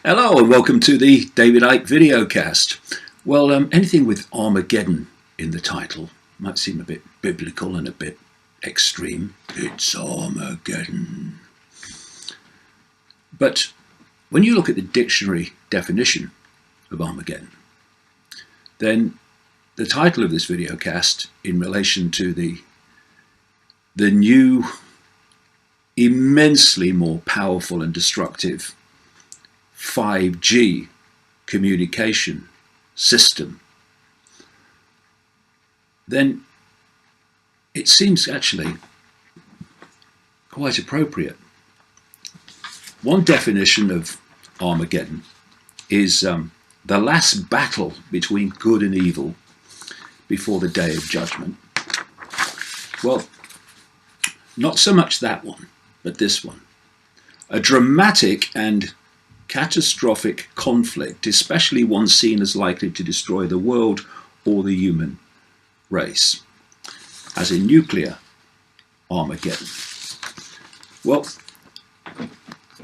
Hello and welcome to the David Icke videocast. Well, anything with Armageddon in the title might seem a bit biblical and a bit extreme. It's Armageddon. But when you look at the dictionary definition of Armageddon, then the title of this videocast in relation to the new, immensely more powerful and destructive 5G communication system, then it seems actually quite appropriate. One definition of Armageddon is the last battle between good and evil before the day of judgment. Well, not so much that one, but this one. A dramatic and catastrophic conflict, especially one seen as likely to destroy the world or the human race, as in nuclear Armageddon. Well,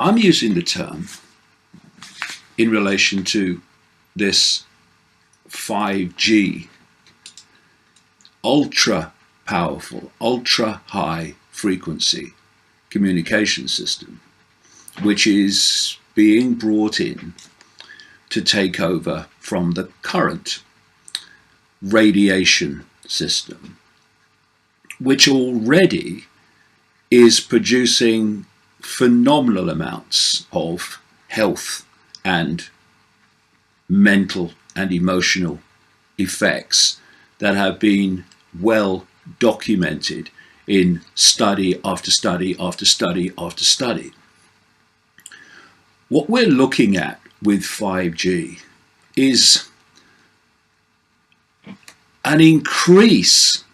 I'm using the term in relation to this 5G ultra powerful, ultra high frequency communication system, which is being brought in to take over from the current radiation system, which already is producing phenomenal amounts of health and mental and emotional effects that have been well documented in study after study after study after study. What we're looking at with 5G is an increase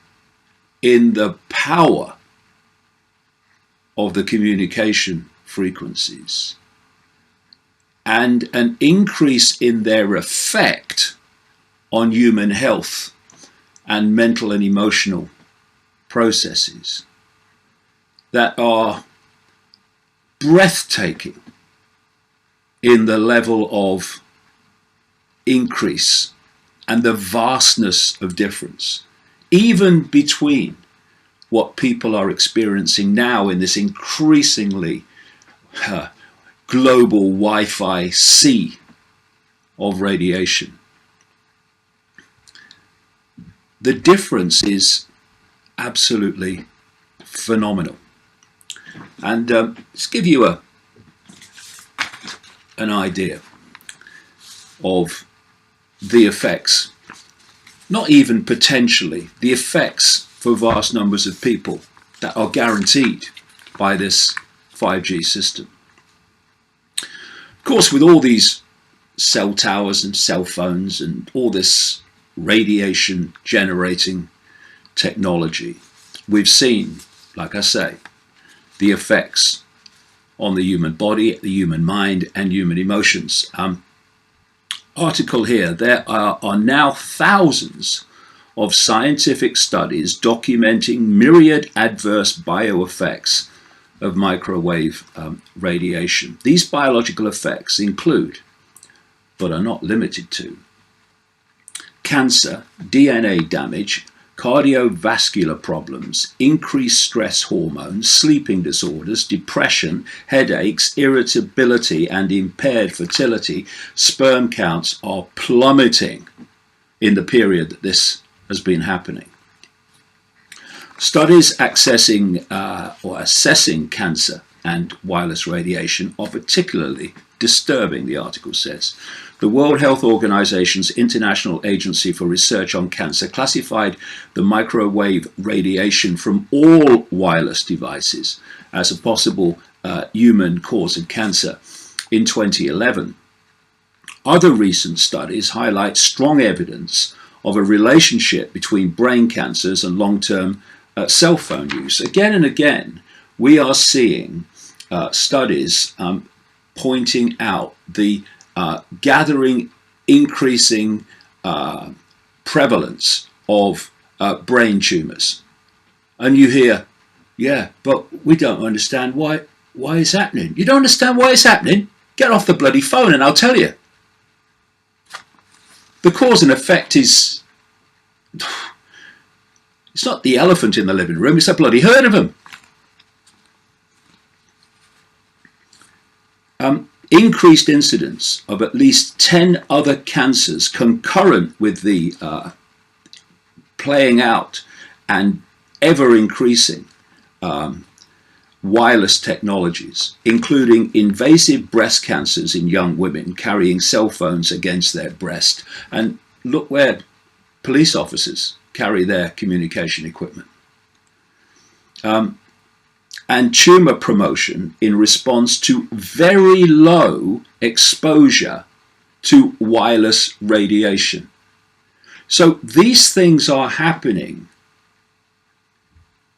in the power of the communication frequencies and an increase in their effect on human health and mental and emotional processes that are breathtaking in the level of increase and the vastness of difference, even between what people are experiencing now in this increasingly global Wi-Fi sea of radiation. The difference is absolutely phenomenal. And let's give you an idea of the effects, not even potentially, the effects for vast numbers of people that are guaranteed by this 5G system. Of course, with all these cell towers and cell phones and all this radiation generating technology, we've seen, like I say, the effects on the human body, the human mind, and human emotions. Article here, there are now thousands of scientific studies documenting myriad adverse bioeffects of microwave radiation. These biological effects include, but are not limited to, cancer, DNA damage, cardiovascular problems, increased stress hormones, sleeping disorders, depression, headaches, irritability, and impaired fertility. Sperm counts are plummeting in the period that this has been happening. Studies accessing or assessing cancer and wireless radiation are particularly disturbing, the article says. The World Health Organization's International Agency for Research on Cancer classified the microwave radiation from all wireless devices as a possible human cause of cancer in 2011. Other recent studies highlight strong evidence of a relationship between brain cancers and long-term cell phone use. Again and again, we are seeing studies pointing out the gathering, increasing prevalence of brain tumors. And you hear, yeah, but we don't understand why it's happening. You don't understand why it's happening? Get off the bloody phone and I'll tell you. The cause and effect is, it's not the elephant in the living room, it's a bloody herd of them. Increased incidence of at least 10 other cancers concurrent with the playing out and ever increasing wireless technologies, including invasive breast cancers in young women carrying cell phones against their breast. And look where police officers carry their communication equipment. And tumour promotion in response to very low exposure to wireless radiation. So these things are happening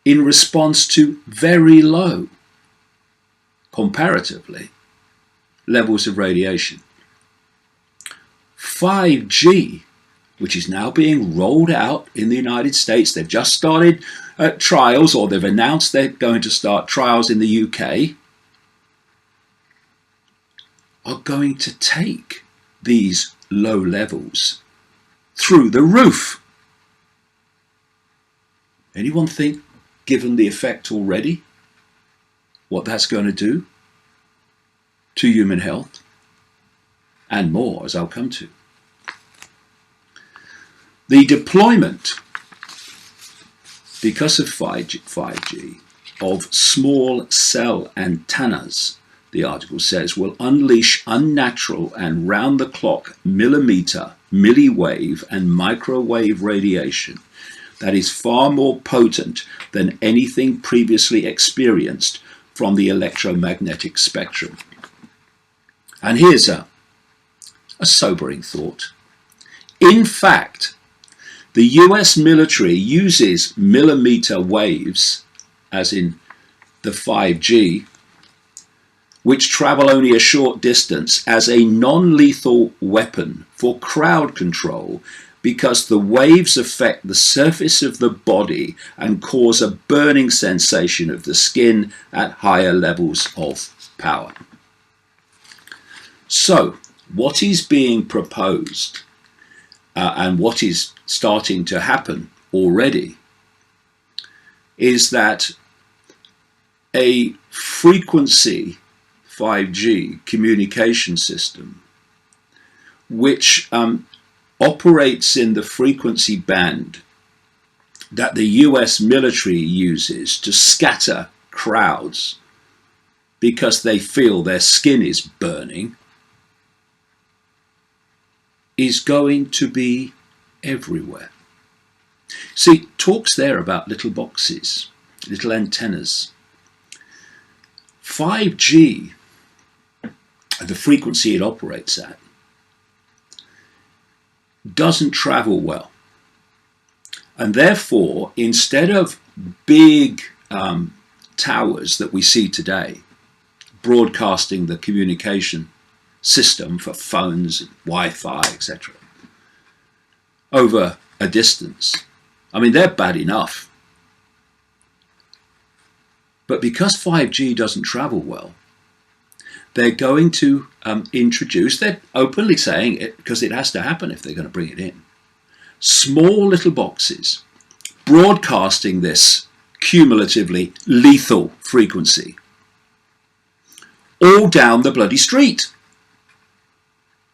in response to very low, comparatively, levels of radiation. 5G, which is now being rolled out in the United States, they've just started trials, or they've announced they're going to start trials in the UK, are going to take these low levels through the roof. Anyone think, given the effect already, what that's going to do to human health? And more, as I'll come to. The deployment, because of 5G, of small cell antennas, the article says, will unleash unnatural and round-the-clock millimeter, milliwave and microwave radiation that is far more potent than anything previously experienced from the electromagnetic spectrum. And here's a sobering thought. In fact, the US military uses millimeter waves, as in the 5G, which travel only a short distance, as a non-lethal weapon for crowd control, because the waves affect the surface of the body and cause a burning sensation of the skin at higher levels of power. So, what is being proposed and what is starting to happen already is that a frequency 5G communication system which operates in the frequency band that the US military uses to scatter crowds because they feel their skin is burning, is going to be everywhere. See, talks there about little boxes, little antennas. 5G, the frequency it operates at, doesn't travel well. And therefore, instead of big towers that we see today, broadcasting the communication system for phones, Wi-Fi, etc., over a distance, I mean, they're bad enough. But because 5G doesn't travel well, they're going to introduce, they're openly saying it because it has to happen if they're going to bring it in, small little boxes broadcasting this cumulatively lethal frequency all down the bloody street,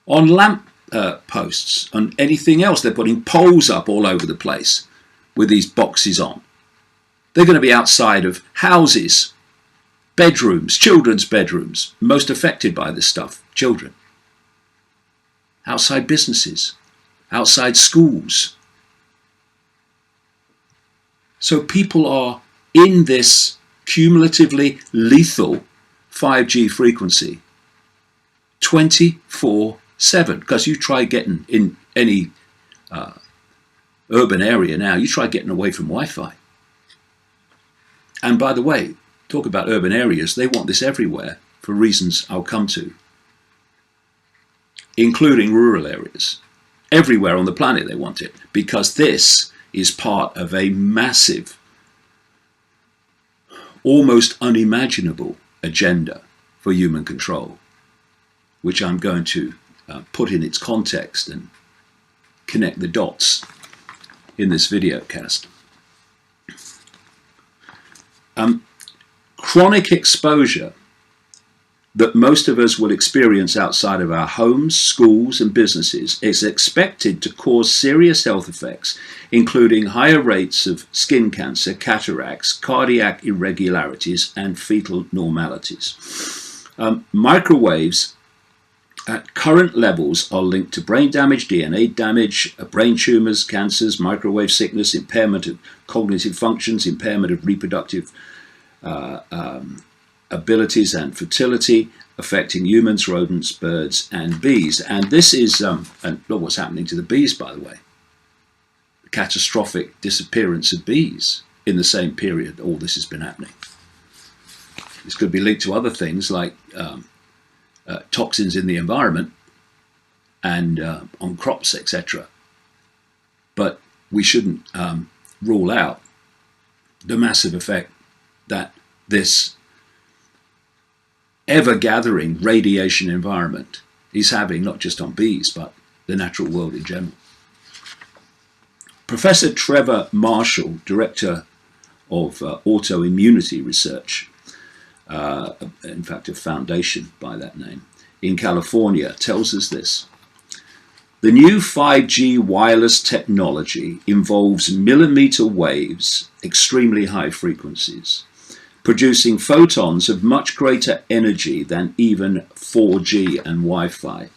on lamp posts and anything else. They're putting poles up all over the place with these boxes on. They're going to be outside of houses, bedrooms, children's bedrooms, most affected by this stuff, children. Outside businesses, outside schools. So people are in this cumulatively lethal 5G frequency 24/7, because you try getting in any urban area now, you try getting away from Wi-Fi. And by the way, talk about urban areas, they want this everywhere for reasons I'll come to, including rural areas. Everywhere on the planet they want it, because this is part of a massive, almost unimaginable agenda for human control. which I'm going to put in its context and connect the dots in this video cast. Chronic exposure that most of us will experience outside of our homes, schools and businesses is expected to cause serious health effects, including higher rates of skin cancer, cataracts, cardiac irregularities and fetal abnormalities. Microwaves at current levels are linked to brain damage, DNA damage, brain tumours, cancers, microwave sickness, impairment of cognitive functions, impairment of reproductive abilities and fertility, affecting humans, rodents, birds and bees. And this is, and look what's happening to the bees, by the way. The catastrophic disappearance of bees in the same period all this has been happening. This could be linked to other things like toxins in the environment and on crops, etc. But we shouldn't rule out the massive effect that this ever-gathering radiation environment is having, not just on bees, but the natural world in general. Professor Trevor Marshall, Director of Autoimmunity Research, in fact a foundation by that name, in California, tells us this. The new 5G wireless technology involves millimeter waves, extremely high frequencies, producing photons of much greater energy than even 4G and Wi-Fi.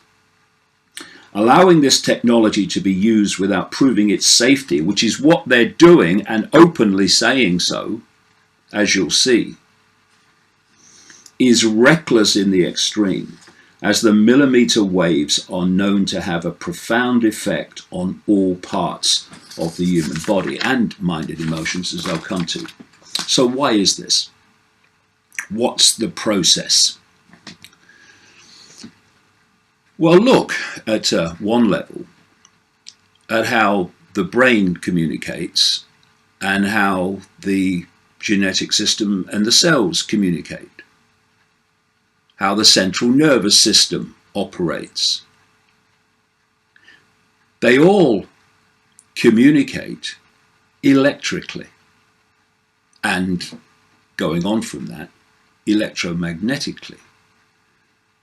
Allowing this technology to be used without proving its safety, which is what they're doing and openly saying so, as you'll see, is reckless in the extreme, as the millimeter waves are known to have a profound effect on all parts of the human body and mind and emotions, as I'll come to. So why is this? What's the process? Well, look at one level at how the brain communicates and how the genetic system and the cells communicate, how the central nervous system operates. They all communicate electrically, and going on from that, electromagnetically.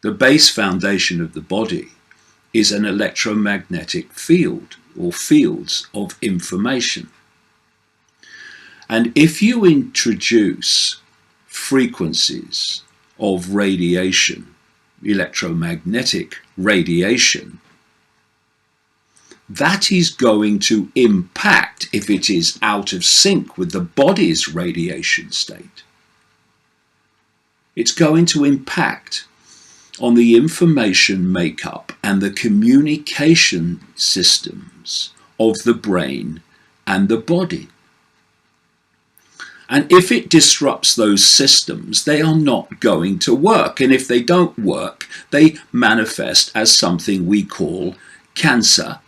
The base foundation of the body is an electromagnetic field or fields of information. And if you introduce frequencies of radiation, electromagnetic radiation, that is going to impact, if it is out of sync with the body's radiation state, it's going to impact on the information makeup and the communication systems of the brain and the body. And if it disrupts those systems, they are not going to work. And if they don't work, they manifest as something we call cancer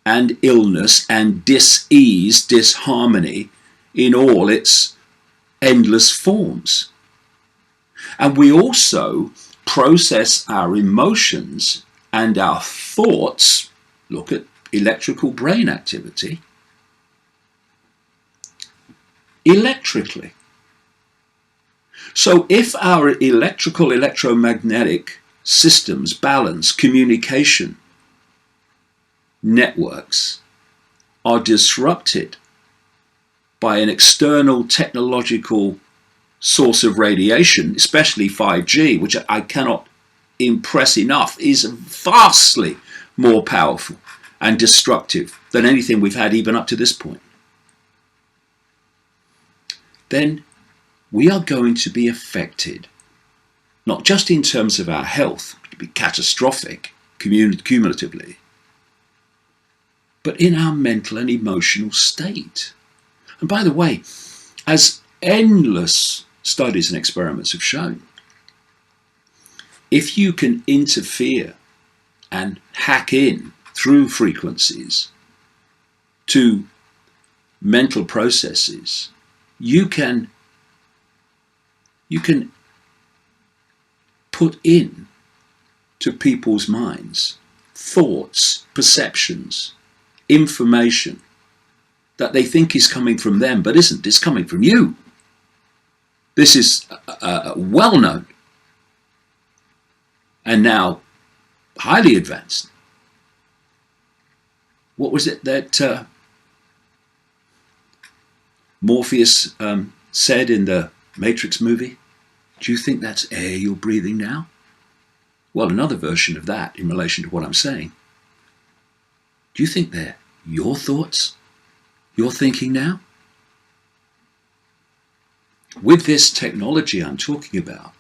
and illness and dis-ease, disharmony in all its endless forms. And we also process our emotions and our thoughts, look at electrical brain activity, electrically. So if our electromagnetic systems, balance, communication networks are disrupted by an external technological source of radiation, especially 5G, which I cannot impress enough, is vastly more powerful and destructive than anything we've had even up to this point, then we are going to be affected, not just in terms of our health, which would be catastrophic cumulatively, but in our mental and emotional state. And by the way, as endless studies and experiments have shown, if you can interfere and hack in through frequencies to mental processes, you can put in to people's minds, thoughts, perceptions, information that they think is coming from them, but isn't. It's coming from you. This is well known and now highly advanced. What was it that Morpheus said in the Matrix movie? Do you think that's air you're breathing now? Well, another version of that in relation to what I'm saying. Do you think they're your thoughts you're thinking now? With this technology I'm talking about,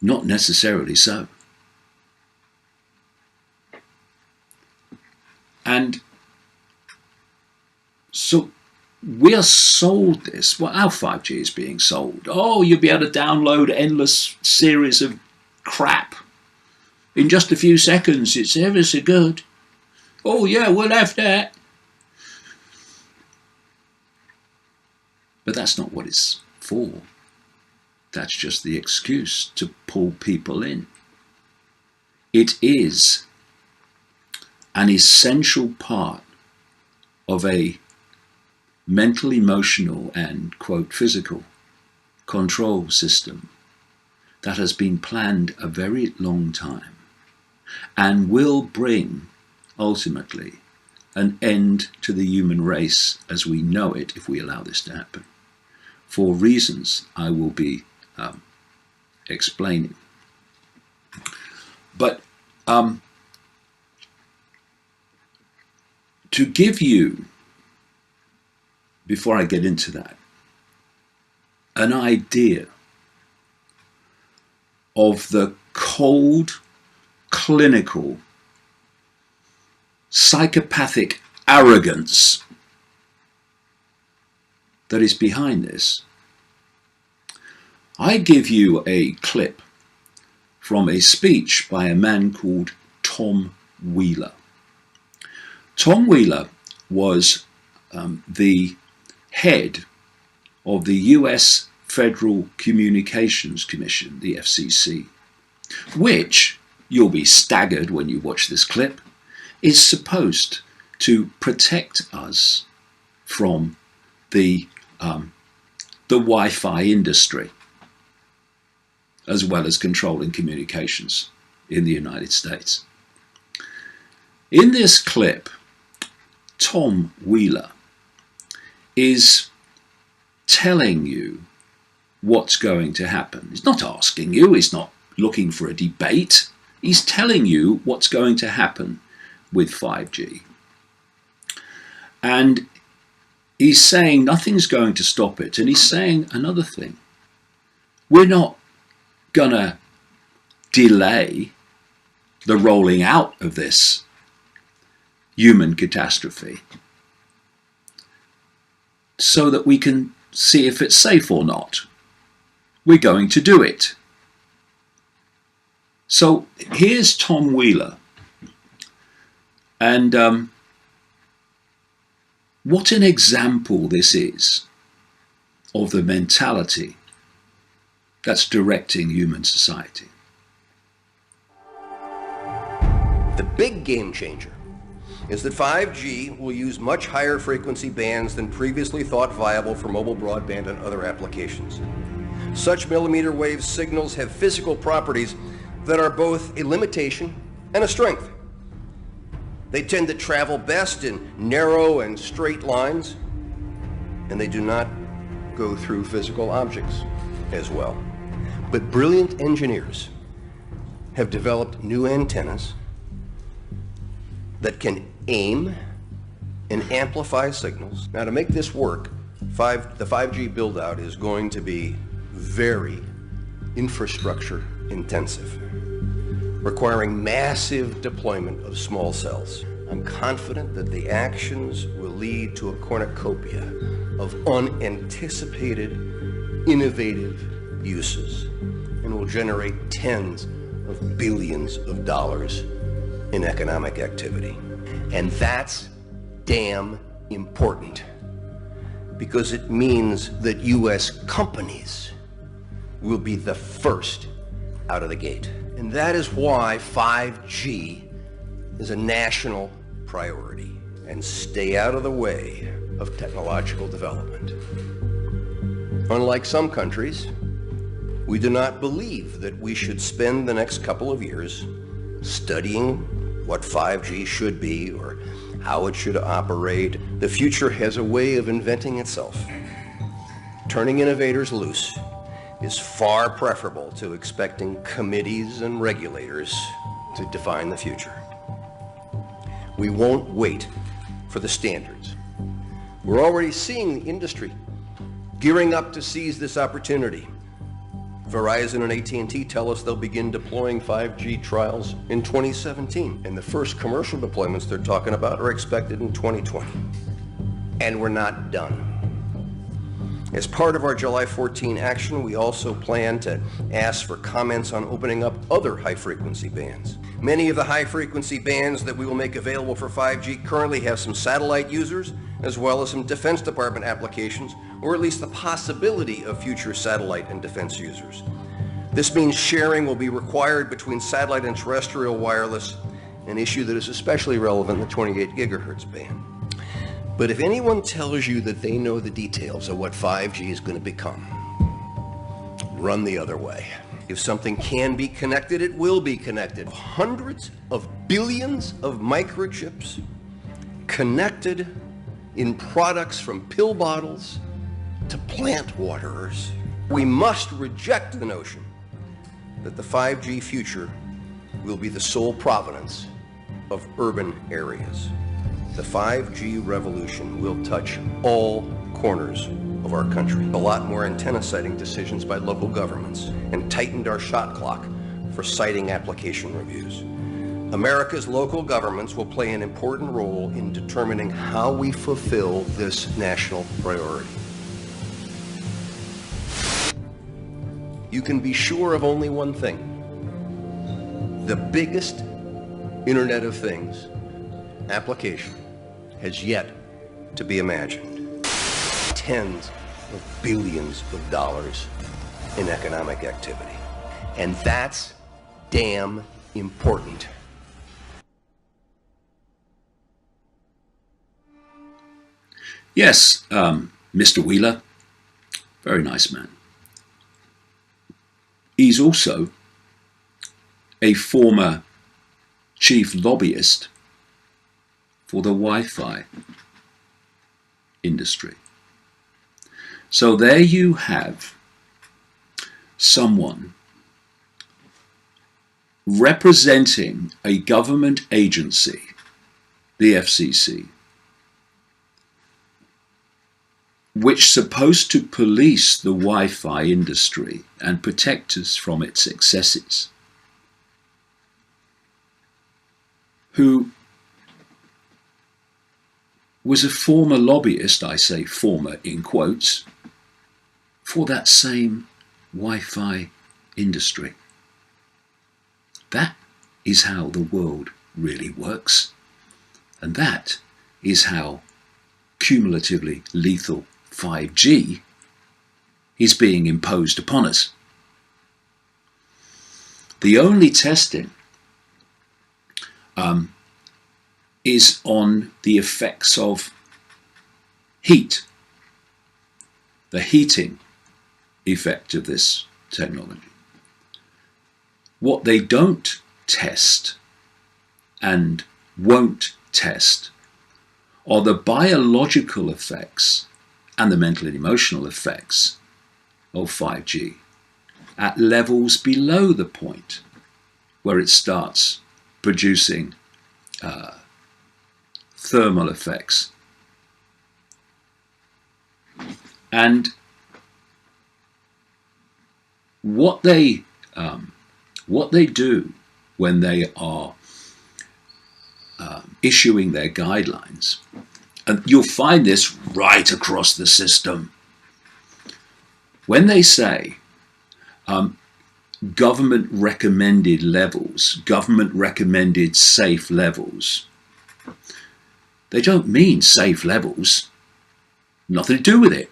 not necessarily so. And so we are sold this. Well, our 5G is being sold. Oh, you'll be able to download endless series of crap in just a few seconds. It's ever so good. Oh yeah, we'll have that. But that's not what it's for. That's just the excuse to pull people in. It is an essential part of a mental, emotional, and, quote, physical control system that has been planned a very long time and will bring, ultimately, an end to the human race as we know it if we allow this to happen, for reasons I will be explaining. But to give you, before I get into that, an idea of the cold, clinical, psychopathic arrogance that is behind this, I give you a clip from a speech by a man called Tom Wheeler. Tom Wheeler was the head of the US Federal Communications Commission, the FCC, which, you'll be staggered when you watch this clip, is supposed to protect us from the Wi-Fi industry, as well as controlling communications in the United States. In this clip, Tom Wheeler is telling you what's going to happen. He's not asking you, he's not looking for a debate. He's telling you what's going to happen with 5G. And he's saying nothing's going to stop it. And he's saying another thing. We're not going to delay the rolling out of this human catastrophe so that we can see if it's safe or not. We're going to do it. So here's Tom Wheeler. And what an example this is of the mentality that's directing human society. The big game changer is that 5G will use much higher frequency bands than previously thought viable for mobile broadband and other applications. Such millimeter wave signals have physical properties that are both a limitation and a strength. They tend to travel best in narrow and straight lines, and they do not go through physical objects as well. But brilliant engineers have developed new antennas that can aim and amplify signals. Now, to make this work, the 5G build-out is going to be very infrastructure intensive, requiring massive deployment of small cells. I'm confident that the actions will lead to a cornucopia of unanticipated, innovative uses and will generate tens of billions of dollars in economic activity. And that's damn important, because it means that US companies will be the first out of the gate. And that is why 5G is a national priority. And stay out of the way of technological development. Unlike some countries, we do not believe that we should spend the next couple of years studying what 5G should be or how it should operate. The future has a way of inventing itself. Turning innovators loose is far preferable to expecting committees and regulators to define the future. We won't wait for the standards. We're already seeing the industry gearing up to seize this opportunity. Verizon and AT&T tell us they'll begin deploying 5G trials in 2017, and the first commercial deployments they're talking about are expected in 2020. And we're not done. As part of our July 14 action, we also plan to ask for comments on opening up other high-frequency bands. Many of the high-frequency bands that we will make available for 5G currently have some satellite users, as well as some Defense Department applications, or at least the possibility of future satellite and defense users. This means sharing will be required between satellite and terrestrial wireless, an issue that is especially relevant in the 28 gigahertz band. But if anyone tells you that they know the details of what 5G is going to become, run the other way. If something can be connected, it will be connected. Hundreds of billions of microchips connected in products from pill bottles to plant waterers. We must reject the notion that the 5G future will be the sole provenance of urban areas. The 5G revolution will touch all corners of our country. A lot more antenna siting decisions by local governments and tightened our shot clock for siting application reviews. America's local governments will play an important role in determining how we fulfill this national priority. You can be sure of only one thing. The biggest Internet of Things application has yet to be imagined. Tens of billions of dollars in economic activity. And that's damn important. Yes, Mr. Wheeler, very nice man. He's also a former chief lobbyist for the Wi-Fi industry. So there you have someone representing a government agency, the FCC, which is supposed to police the Wi-Fi industry and protect us from its excesses, who was a former lobbyist, I say former in quotes, for that same Wi-Fi industry. That is how the world really works, and that is how cumulatively lethal 5G is being imposed upon us. The only testing is on the effects of heat, the heating effect of this technology. What they don't test and won't test are the biological effects and the mental and emotional effects of 5G at levels below the point where it starts producing thermal effects. And what they do when they are issuing their guidelines, and you'll find this right across the system, when they say government recommended levels, government recommended safe levels, they don't mean safe levels, nothing to do with it.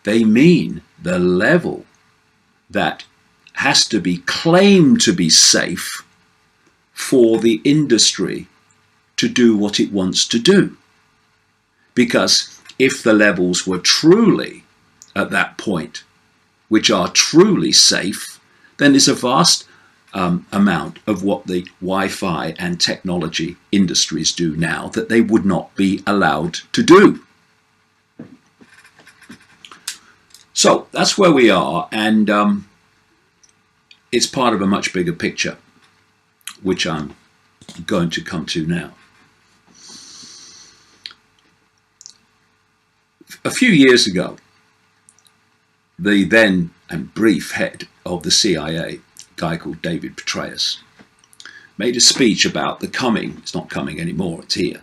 They mean the level that has to be claimed to be safe for the industry to do what it wants to do. Because if the levels were truly at that point, which are truly safe, then there's a vast amount of what the Wi-Fi and technology industries do now that they would not be allowed to do. So that's where we are, and it's part of a much bigger picture, which I'm going to come to now. A few years ago, the then and brief head of the CIA, a guy called David Petraeus, made a speech about the coming, it's not coming anymore, it's here,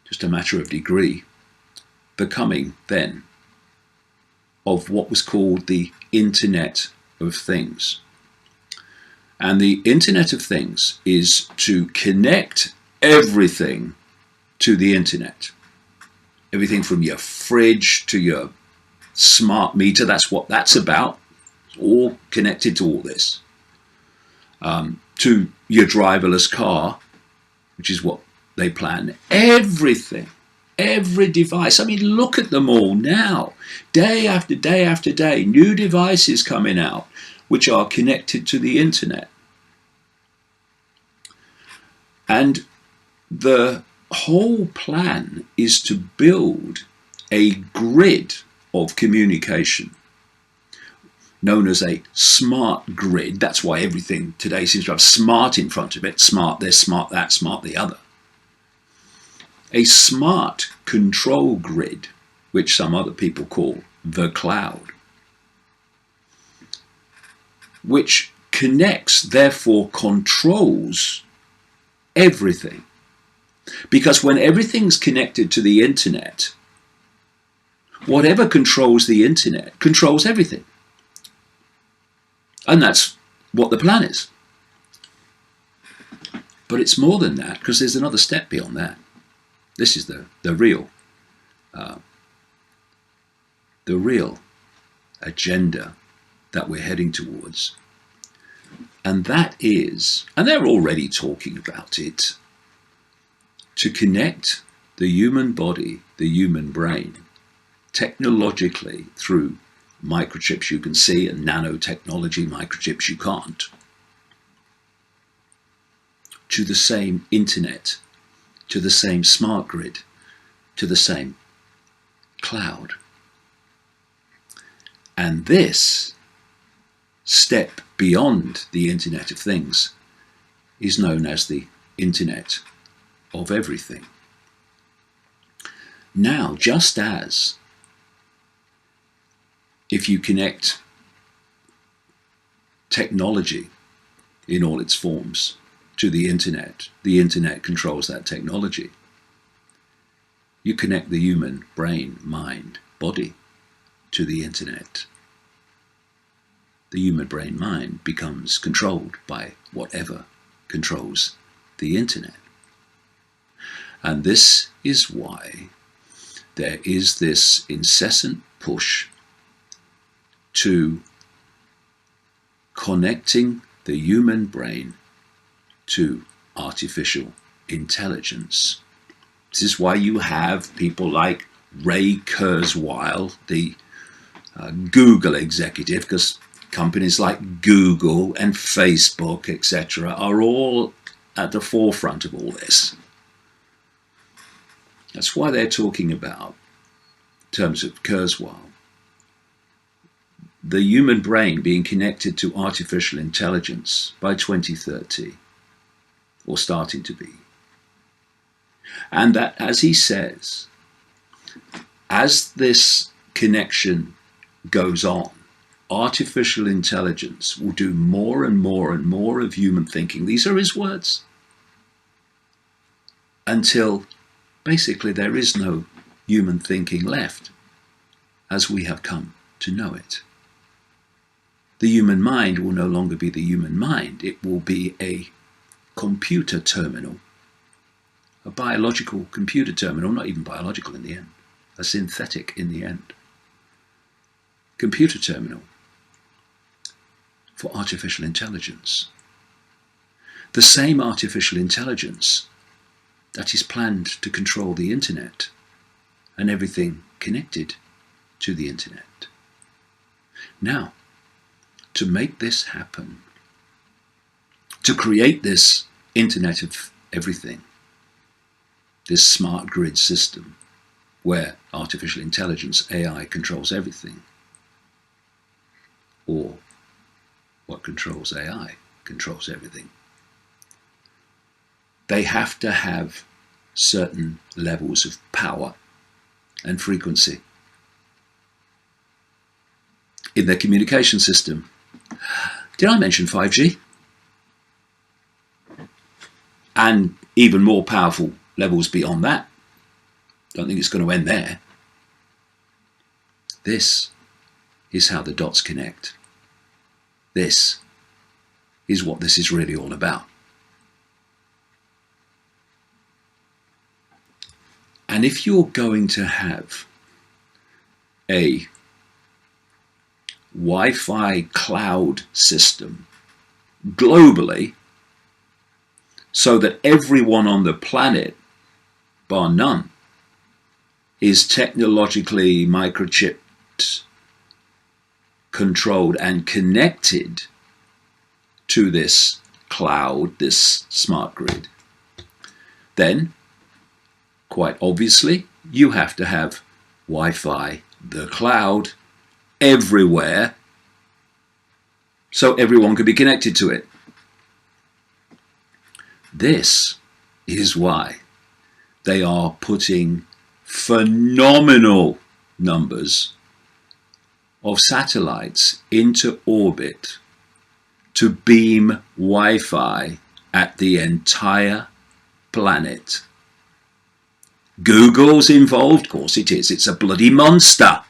just a matter of degree, the coming then of what was called the Internet of Things. And the Internet of Things is to connect everything to the internet. Everything from your fridge to your smart meter, that's what that's about. It's all connected to all this. To your driverless car, which is what they plan. Everything, every device. I mean, look at them all now. Day after day after day, new devices coming out which are connected to the internet. And the whole plan is to build a grid of communication known as a smart grid. That's why everything today seems to have smart in front of it. Smart this, smart that, smart the other. A smart control grid, which some other people call the cloud, which connects, therefore controls everything. Because when everything's connected to the internet, whatever controls the internet controls everything. And that's what the plan is. But it's more than that, because there's another step beyond that. This is the real agenda that we're heading towards. And that is, and they're already talking about it, to connect the human body, the human brain, technologically through microchips you can see and nanotechnology, microchips you can't, to the same internet, to the same smart grid, to the same cloud. And this step beyond the Internet of Things is known as the Internet of Everything. Now, just as if you connect technology in all its forms to the internet controls that technology. You connect the human brain, mind, body to the internet. The human brain, mind becomes controlled by whatever controls the internet. And this is why there is this incessant push to connecting the human brain to artificial intelligence. This is why you have people like Ray Kurzweil, the Google executive, because companies like Google and Facebook, etc., are all at the forefront of all this. That's why they're talking about, in terms of Kurzweil, the human brain being connected to artificial intelligence by 2030, or starting to be. And that, as he says, as this connection goes on, artificial intelligence will do more and more and more of human thinking. These are his words. Until basically there is no human thinking left as we have come to know it. The human mind will no longer be the human mind. It will be a computer terminal, a biological computer terminal, not even biological in the end, a synthetic in the end. Computer terminal for artificial intelligence. The same artificial intelligence that is planned to control the internet and everything connected to the internet. Now, to make this happen, to create this Internet of Everything, this smart grid system where artificial intelligence, AI, controls everything, or what controls AI controls everything, they have to have certain levels of power and frequency in their communication system. Did I mention 5G? And even more powerful levels beyond that. Don't think it's going to end there. This is how the dots connect. This is what this is really all about. And if you're going to have a Wi-Fi cloud system globally, so that everyone on the planet, bar none, is technologically microchipped, controlled and connected to this cloud, this smart grid, then quite obviously you have to have Wi-Fi, the cloud, everywhere, so everyone can be connected to it. This is why they are putting phenomenal numbers of satellites into orbit to beam Wi-Fi at the entire planet. Google's involved, of course it is. It's a bloody monster.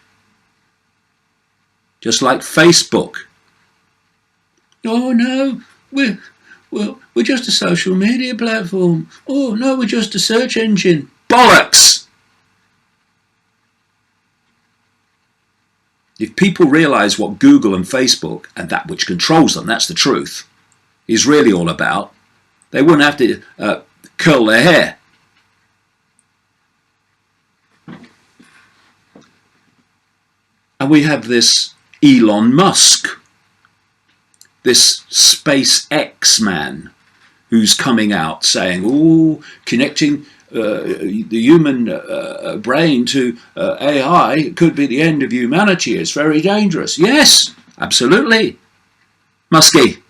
Just like Facebook. Oh no, we're just a social media platform. Oh no, we're just a search engine. Bollocks! If people realise what Google and Facebook, and that which controls them, that's the truth, is really all about, they wouldn't have to curl their hair. And we have this Elon Musk, this SpaceX man, who's coming out saying, oh, connecting the human brain to AI could be the end of humanity. It's very dangerous. Yes, absolutely, Muskie.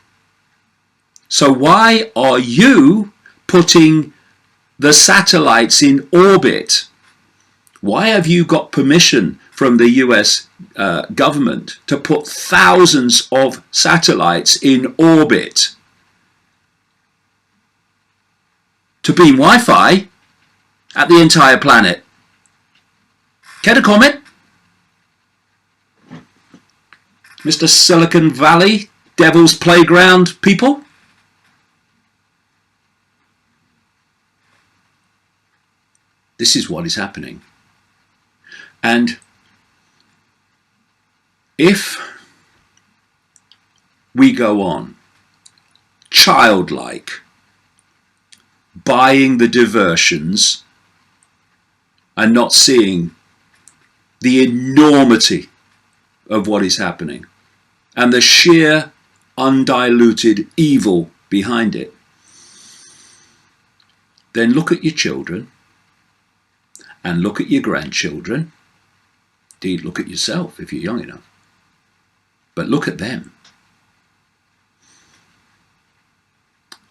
So why are you putting the satellites in orbit? Why have you got permission from the US government to put thousands of satellites in orbit to beam Wi-Fi at the entire planet? Care to comment? Mr. Silicon Valley, Devil's Playground people? This is what is happening. And if we go on childlike, buying the diversions and not seeing the enormity of what is happening and the sheer undiluted evil behind it, then look at your children and look at your grandchildren. Indeed, look at yourself if you're young enough. But look at them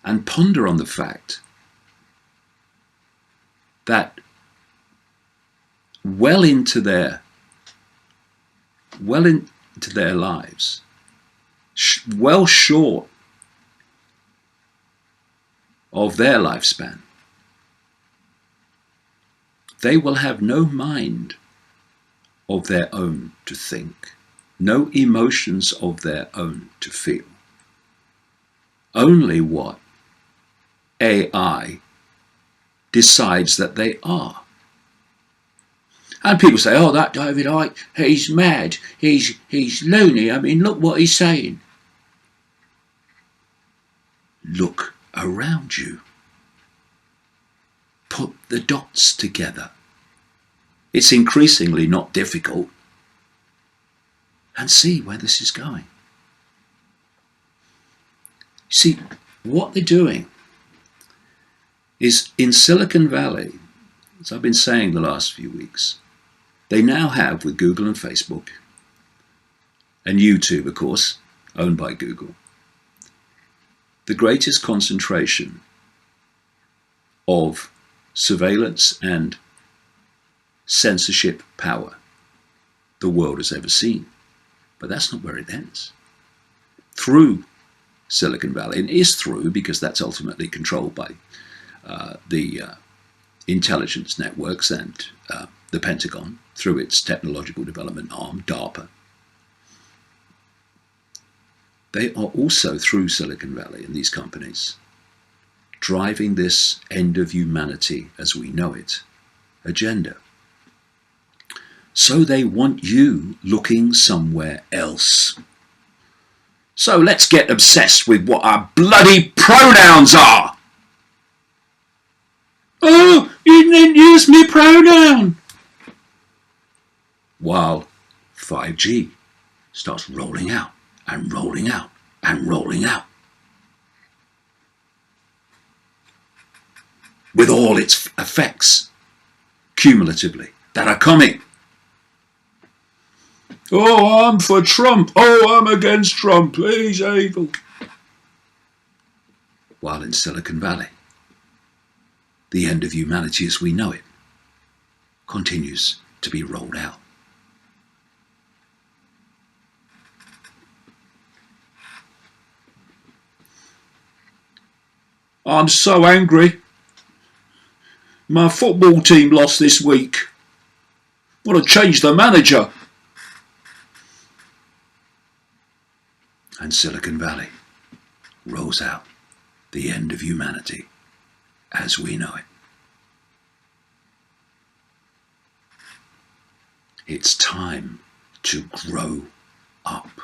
and ponder on the fact that well into their lives, well short of their lifespan, they will have no mind of their own to think, no emotions of their own to feel. Only what AI decides that they are. And people say, oh, that David Icke, he's mad, he's loony. I mean, look what he's saying. Look around you. Put the dots together. It's increasingly not difficult. And see where this is going. See, what they're doing is in Silicon Valley, as I've been saying the last few weeks, they now have, with Google and Facebook, and YouTube, of course, owned by Google, the greatest concentration of surveillance and censorship power the world has ever seen. But that's not where it ends. Through Silicon Valley, and is through because that's ultimately controlled by the intelligence networks and the Pentagon through its technological development arm, DARPA. They are also, through Silicon Valley and these companies, driving this end of humanity as we know it agenda. So they want you looking somewhere else. So let's get obsessed with what our bloody pronouns are. Oh, you didn't use me pronoun. While 5G starts rolling out and rolling out and rolling out, with all its effects cumulatively that are coming. Oh, I'm for Trump. Oh, I'm against Trump. He's evil. While in Silicon Valley, the end of humanity as we know it continues to be rolled out. I'm so angry. My football team lost this week. I want to change the manager. And Silicon Valley rolls out the end of humanity as we know it. It's time to grow up.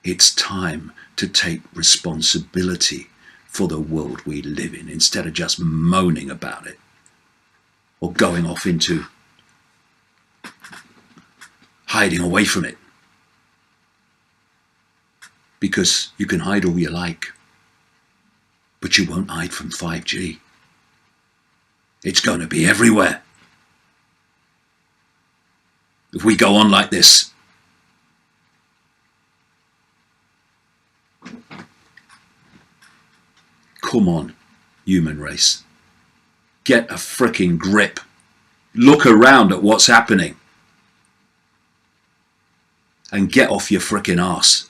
It's time to take responsibility for the world we live in instead of just moaning about it or going off into hiding away from it. Because you can hide all you like, but you won't hide from 5G. It's going to be everywhere. If we go on like this, come on, human race. Get a frickin' grip. Look around at what's happening. And get off your frickin' arse.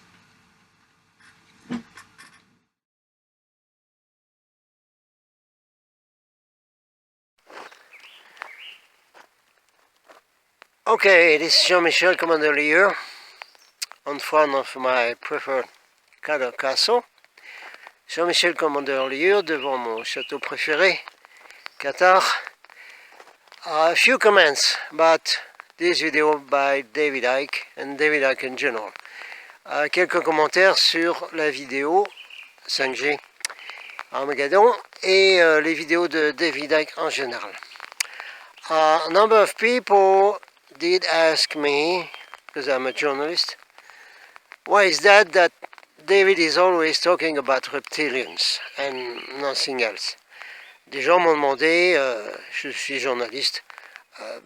Okay, this is Jean-Michel, Cmdr Lyur, on front of my preferred castle. Jean-Michel, Cmdr Lyur, devant mon château préféré, Qatar. A few comments about this video by David Icke and David Icke in general. Quelques commentaires sur la vidéo 5G Armageddon et les vidéos de David Icke en général. A number of people did ask me, because I'm a journalist, why is that David is always talking about reptilians and nothing else. Des gens m'ont demandé, je suis journaliste,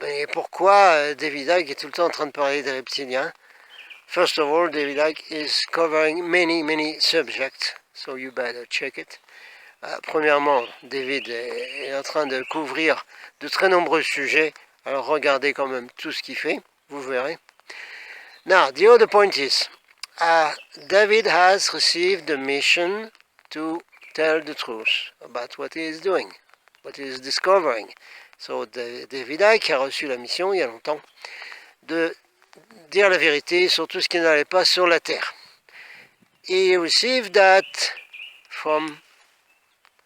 mais pourquoi David Icke est tout le temps en train de parler des reptiliens? First of all, David Icke is covering many subjects, so you better check it. Premièrement, David est en train de couvrir de très nombreux sujets. Alors regardez quand même tout ce qu'il fait, vous verrez. Now, the other point is, David has received the mission to tell the truth about what he is doing, what he is discovering. So, David Icke a reçu la mission il y a longtemps de dire la vérité sur tout ce qui n'allait pas sur la Terre. He received that from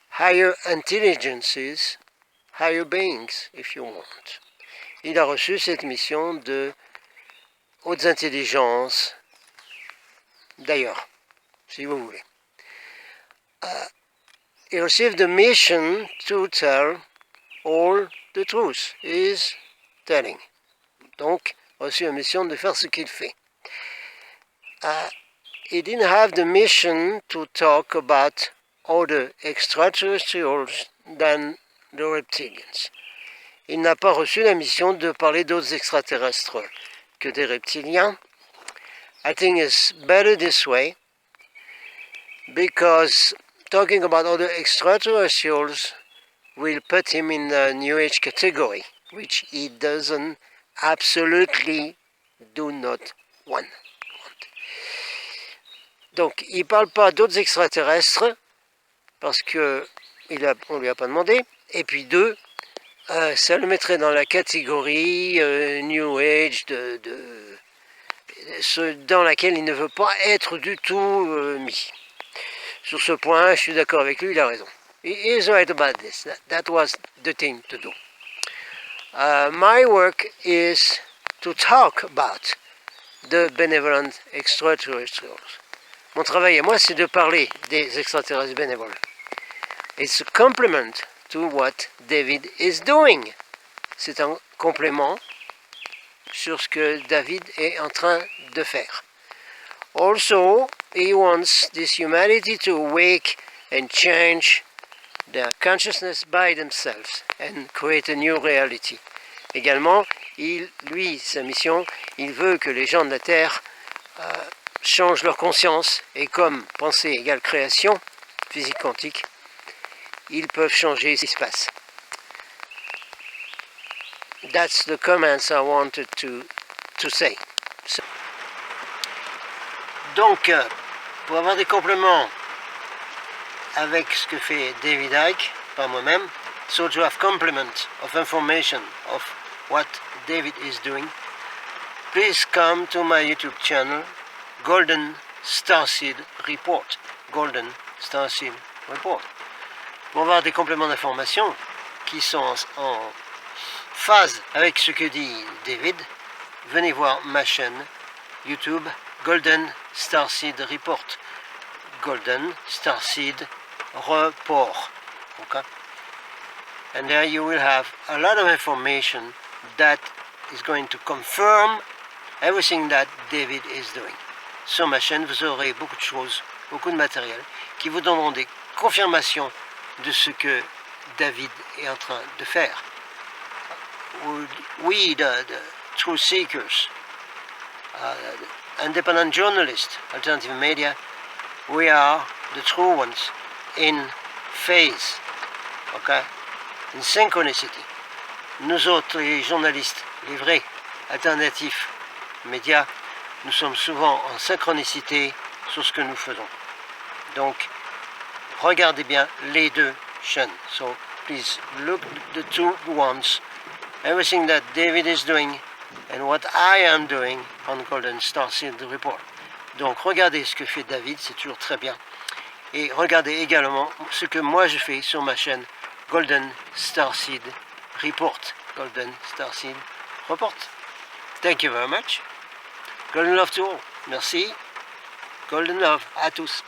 higher intelligences, higher beings, if you want. Il a reçu cette mission de hautes intelligences, d'ailleurs, si vous voulez. he received the mission to tell all the truth. He is telling. Donc, reçu la mission de faire ce qu'il fait. He didn't have the mission to talk about other extraterrestrials than the reptilians. Il n'a pas reçu la mission de parler d'autres extraterrestres que des reptiliens. I think it's better this way, because talking about other extraterrestrials will put him in the New Age category, which he doesn't absolutely do not want. Donc, il ne parle pas d'autres extraterrestres, parce qu'on ne lui a pas demandé. Et puis deux, ça le mettrait dans la catégorie New Age, dans laquelle il ne veut pas être du tout mis. Sur ce point, je suis d'accord avec lui, il a raison. He is right about this. That was the thing to do. My work is to talk about the benevolent extraterrestrials. Mon travail à moi, c'est de parler des extraterrestres bénévoles. It's a complement to what David is doing. C'est un complément sur ce que David est en train de faire. Also, he wants this humanity to awake and change their consciousness by themselves and create a new reality. Également, sa mission, il veut que les gens de la Terre changent leur conscience, et comme pensée égale création, physique quantique, ils peuvent changer ce qui se passe. That's the comments I wanted to say. So, donc, pour avoir des compléments avec ce que fait David Icke, par moi-même, so to have complement of information of what David is doing, please come to my YouTube channel, Golden Starseed Report. Golden Starseed Report. Pour avoir des compléments d'information qui sont en phase avec ce que dit David, venez voir ma chaîne YouTube Golden Starseed Report. Golden Starseed Report. Okay? And there you will have a lot of information that is going to confirm everything that David is doing. Sur ma chaîne, vous aurez beaucoup de choses, beaucoup de matériel qui vous donneront des confirmations de ce que David est en train de faire. We, the truth seekers, independent journalists, alternative media, we are the true ones in phase, okay? In synchronicity. Nous autres, les journalistes, les vrais, alternatifs, médias, nous sommes souvent en synchronicité sur ce que nous faisons. Donc, regardez bien les deux chaînes. So, please look the two ones. Everything that David is doing and what I am doing on Golden Starseed Report. Donc, regardez ce que fait David, c'est toujours très bien. Et regardez également ce que moi je fais sur ma chaîne Golden Starseed Report. Golden Starseed Report. Thank you very much. Golden love to all. Merci. Golden love à tous.